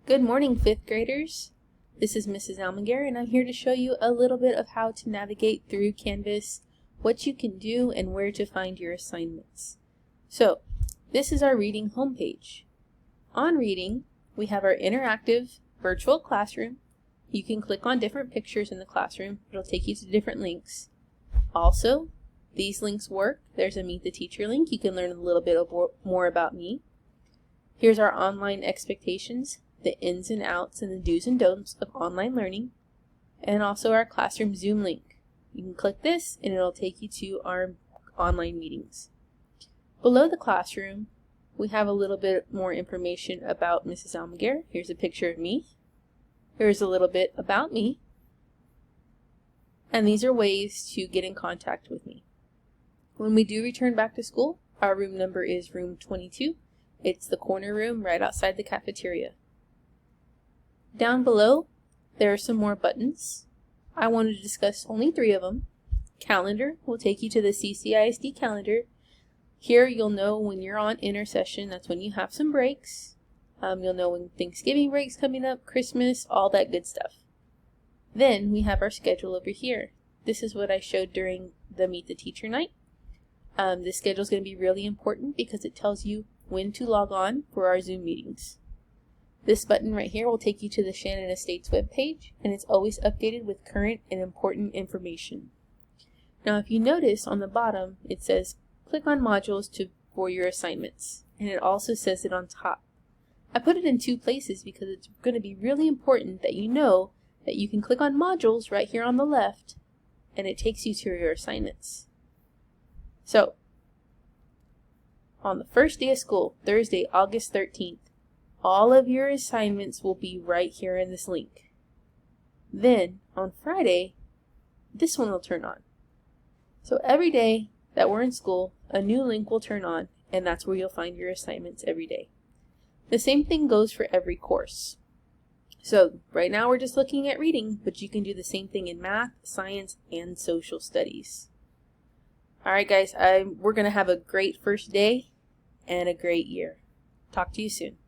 Good morning, 5th graders. This is Mrs. Almaguer, and I'm here to show you a little bit of how to navigate through Canvas, what you can do, and where to find your assignments. So, this is our reading homepage. On reading, we have our interactive virtual classroom. You can click on different pictures in the classroom. It'll take you to different links. Also, these links work. There's a Meet the Teacher link. You can learn a little bit more about me. Here's our online expectations, the ins and outs and the do's and don'ts of online learning, and also our classroom Zoom link. You can click this and it'll take you to our online meetings. Below the classroom, we have a little bit more information about Mrs. Almaguer. Here's a picture of me. Here's a little bit about me. And these are ways to get in contact with me. When we do return back to school, our room number is room 22. It's the corner room right outside the cafeteria. Down below, there are some more buttons. I wanted to discuss only 3 of them. Calendar will take you to the CCISD calendar. Here you'll know when you're on intersession, that's when you have some breaks. You'll know when Thanksgiving break's coming up, Christmas, all that good stuff. Then we have our schedule over here. This is what I showed during the Meet the Teacher night. This schedule is going to be really important because it tells you when to log on for our Zoom meetings. This button right here will take you to the Shannon Estates webpage, and it's always updated with current and important information. Now if you notice on the bottom, it says click on modules for your assignments, and it also says it on top. I put it in 2 places because it's going to be really important that you know that you can click on modules right here on the left, and it takes you to your assignments. So, on the first day of school, Thursday, August 13th, all of your assignments will be right here in this link. Then, on Friday, this one will turn on. So every day that we're in school, a new link will turn on, and that's where you'll find your assignments every day. The same thing goes for every course. So, right now we're just looking at reading, but you can do the same thing in math, science, and social studies. Alright guys, we're going to have a great first day and a great year. Talk to you soon.